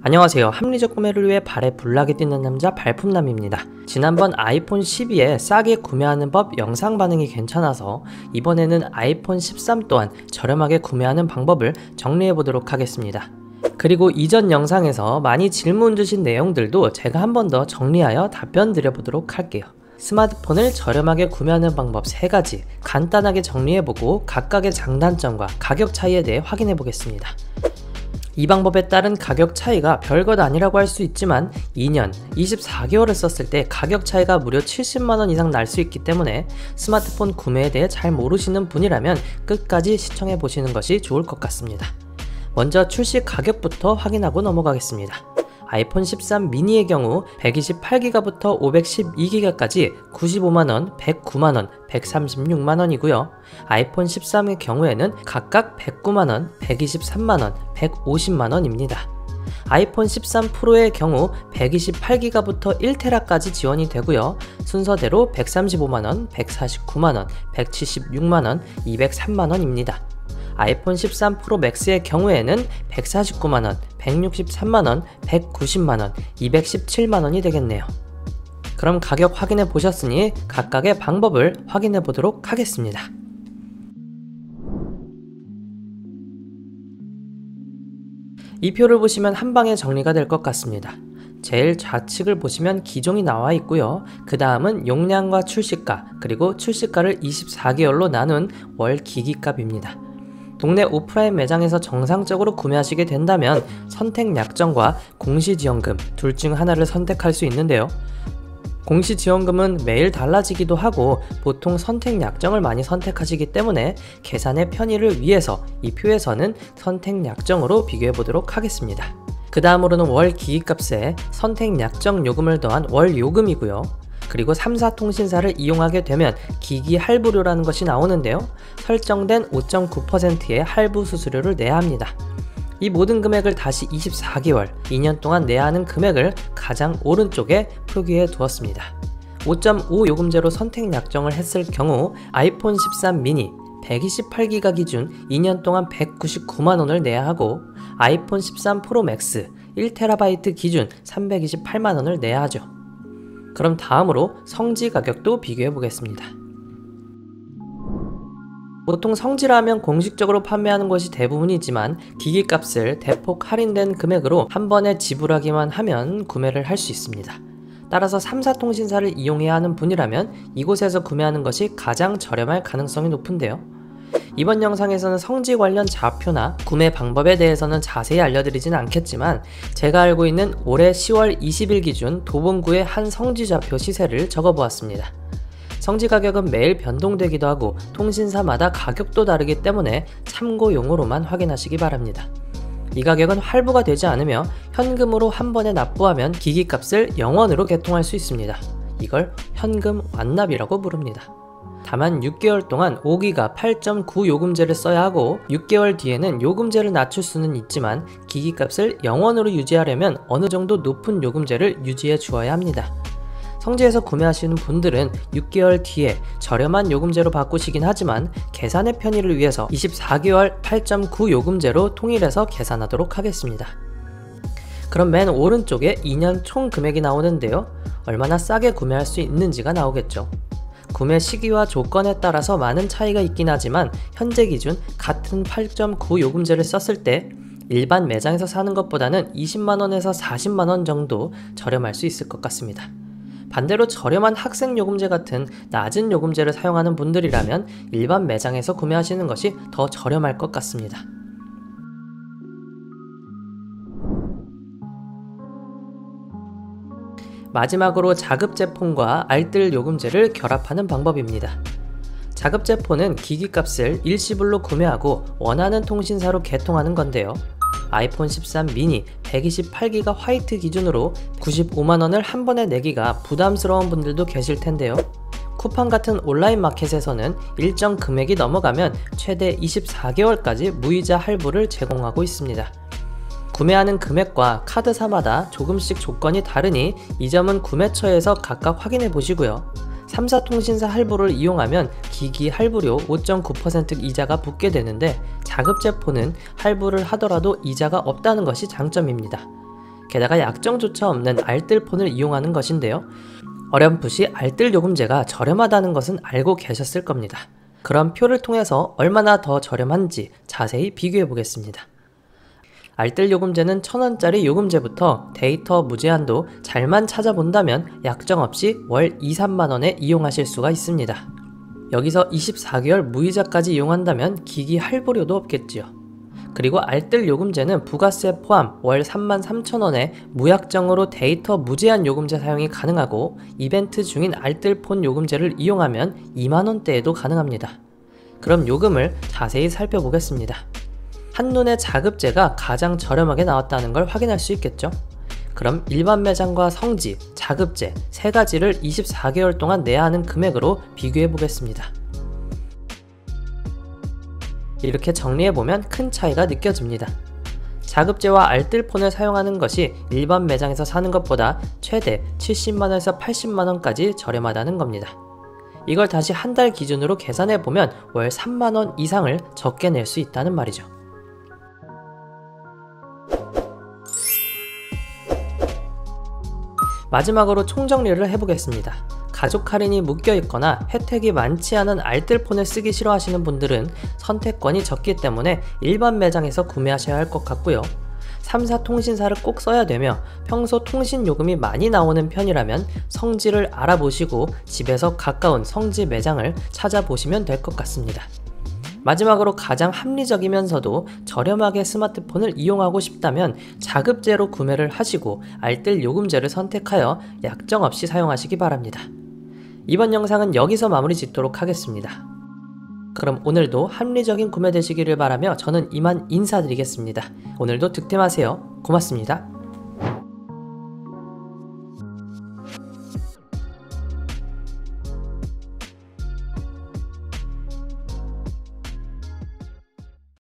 안녕하세요. 합리적 구매를 위해 발에 불나게 뛰는 남자 발품남입니다. 지난번 아이폰 12에 싸게 구매하는 법 영상 반응이 괜찮아서 이번에는 아이폰 13 또한 저렴하게 구매하는 방법을 정리해보도록 하겠습니다. 그리고 이전 영상에서 많이 질문 주신 내용들도 제가 한 번 더 정리하여 답변 드려보도록 할게요. 스마트폰을 저렴하게 구매하는 방법 3가지 간단하게 정리해보고 각각의 장단점과 가격 차이에 대해 확인해보겠습니다. 이 방법에 따른 가격 차이가 별것 아니라고 할 수 있지만 2년, 24개월을 썼을 때 가격 차이가 무려 70만원 이상 날 수 있기 때문에 스마트폰 구매에 대해 잘 모르시는 분이라면 끝까지 시청해 보시는 것이 좋을 것 같습니다. 먼저 출시 가격부터 확인하고 넘어가겠습니다. 아이폰 13 미니의 경우 128기가부터 512기가까지 95만원, 109만원, 136만원이고요. 아이폰 13의 경우에는 각각 109만원, 123만원, 150만원입니다. 아이폰 13 프로의 경우 128기가부터 1테라까지 지원이 되고요. 순서대로 135만원, 149만원, 176만원, 203만원입니다. 아이폰 13 프로 맥스의 경우에는 149만원, 163만원, 190만원, 217만원이 되겠네요. 그럼 가격 확인해 보셨으니 각각의 방법을 확인해 보도록 하겠습니다. 이 표를 보시면 한 방에 정리가 될 것 같습니다. 제일 좌측을 보시면 기종이 나와 있고요. 그 다음은 용량과 출시가, 그리고 출시가를 24개월로 나눈 월 기기값입니다. 동네 오프라인 매장에서 정상적으로 구매하시게 된다면 선택 약정과 공시지원금 둘 중 하나를 선택할 수 있는데요. 공시지원금은 매일 달라지기도 하고 보통 선택 약정을 많이 선택하시기 때문에 계산의 편의를 위해서 이 표에서는 선택 약정으로 비교해 보도록 하겠습니다. 그 다음으로는 월 기기값에 선택 약정 요금을 더한 월 요금이고요. 그리고 3사 통신사를 이용하게 되면 기기 할부료라는 것이 나오는데요. 설정된 5.9%의 할부 수수료를 내야 합니다. 이 모든 금액을 다시 24개월, 2년 동안 내야 하는 금액을 가장 오른쪽에 표기해 두었습니다. 5.5 요금제로 선택 약정을 했을 경우 아이폰 13 미니 128기가 기준 2년 동안 199만원을 내야 하고 아이폰 13 프로 맥스 1TB 기준 328만원을 내야 하죠. 그럼 다음으로 성지 가격도 비교해 보겠습니다. 보통 성지라 하면 공식적으로 판매하는 것이 대부분이지만 기기값을 대폭 할인된 금액으로 한 번에 지불하기만 하면 구매를 할 수 있습니다. 따라서 3사 통신사를 이용해야 하는 분이라면 이곳에서 구매하는 것이 가장 저렴할 가능성이 높은데요. 이번 영상에서는 성지 관련 좌표나 구매 방법에 대해서는 자세히 알려드리진 않겠지만 제가 알고 있는 올해 10월 20일 기준 도봉구의 한 성지 좌표 시세를 적어보았습니다. 성지 가격은 매일 변동되기도 하고 통신사마다 가격도 다르기 때문에 참고용으로만 확인하시기 바랍니다. 이 가격은 할부가 되지 않으며 현금으로 한 번에 납부하면 기기값을 0원으로 개통할 수 있습니다. 이걸 현금 완납이라고 부릅니다. 다만 6개월 동안 5기가 8.9 요금제를 써야 하고 6개월 뒤에는 요금제를 낮출 수는 있지만 기기값을 0원으로 유지하려면 어느 정도 높은 요금제를 유지해 주어야 합니다. 성지에서 구매하시는 분들은 6개월 뒤에 저렴한 요금제로 바꾸시긴 하지만 계산의 편의를 위해서 24개월 8.9 요금제로 통일해서 계산하도록 하겠습니다. 그럼 맨 오른쪽에 2년 총 금액이 나오는데요. 얼마나 싸게 구매할 수 있는지가 나오겠죠. 구매 시기와 조건에 따라서 많은 차이가 있긴 하지만 현재 기준 같은 8.9 요금제를 썼을 때 일반 매장에서 사는 것보다는 20만원에서 40만원 정도 저렴할 수 있을 것 같습니다. 반대로 저렴한 학생 요금제 같은 낮은 요금제를 사용하는 분들이라면 일반 매장에서 구매하시는 것이 더 저렴할 것 같습니다. 마지막으로 자급제폰과 알뜰 요금제를 결합하는 방법입니다. 자급제폰은 기기값을 일시불로 구매하고 원하는 통신사로 개통하는 건데요. 아이폰 13 미니 128기가 화이트 기준으로 95만원을 한 번에 내기가 부담스러운 분들도 계실 텐데요. 쿠팡 같은 온라인 마켓에서는 일정 금액이 넘어가면 최대 24개월까지 무이자 할부를 제공하고 있습니다. 구매하는 금액과 카드사마다 조금씩 조건이 다르니 이 점은 구매처에서 각각 확인해 보시고요. 3사 통신사 할부를 이용하면 기기 할부료 5.9% 이자가 붙게 되는데 자급제폰은 할부를 하더라도 이자가 없다는 것이 장점입니다. 게다가 약정조차 없는 알뜰폰을 이용하는 것인데요. 어렴풋이 알뜰 요금제가 저렴하다는 것은 알고 계셨을 겁니다. 그럼 표를 통해서 얼마나 더 저렴한지 자세히 비교해 보겠습니다. 알뜰 요금제는 1000원짜리 요금제부터 데이터 무제한도 잘만 찾아본다면 약정 없이 월 2, 3만원에 이용하실 수가 있습니다. 여기서 24개월 무이자까지 이용한다면 기기 할부료도 없겠지요. 그리고 알뜰 요금제는 부가세 포함 월 33,000원에 무약정으로 데이터 무제한 요금제 사용이 가능하고 이벤트 중인 알뜰폰 요금제를 이용하면 2만원대에도 가능합니다. 그럼 요금을 자세히 살펴보겠습니다. 한눈에 자급제가 가장 저렴하게 나왔다는 걸 확인할 수 있겠죠? 그럼 일반 매장과 성지, 자급제 세 가지를 24개월 동안 내야 하는 금액으로 비교해 보겠습니다. 이렇게 정리해보면 큰 차이가 느껴집니다. 자급제와 알뜰폰을 사용하는 것이 일반 매장에서 사는 것보다 최대 70만원에서 80만원까지 저렴하다는 겁니다. 이걸 다시 한 달 기준으로 계산해보면 월 3만원 이상을 적게 낼 수 있다는 말이죠. 마지막으로 총정리를 해보겠습니다. 가족 할인이 묶여있거나 혜택이 많지 않은 알뜰폰을 쓰기 싫어하시는 분들은 선택권이 적기 때문에 일반 매장에서 구매하셔야 할 것 같고요. 3사 통신사를 꼭 써야 되며 평소 통신 요금이 많이 나오는 편이라면 성지를 알아보시고 집에서 가까운 성지 매장을 찾아보시면 될 것 같습니다. 마지막으로 가장 합리적이면서도 저렴하게 스마트폰을 이용하고 싶다면 자급제로 구매를 하시고 알뜰 요금제를 선택하여 약정 없이 사용하시기 바랍니다. 이번 영상은 여기서 마무리 짓도록 하겠습니다. 그럼 오늘도 합리적인 구매 되시기를 바라며 저는 이만 인사드리겠습니다. 오늘도 득템하세요. 고맙습니다.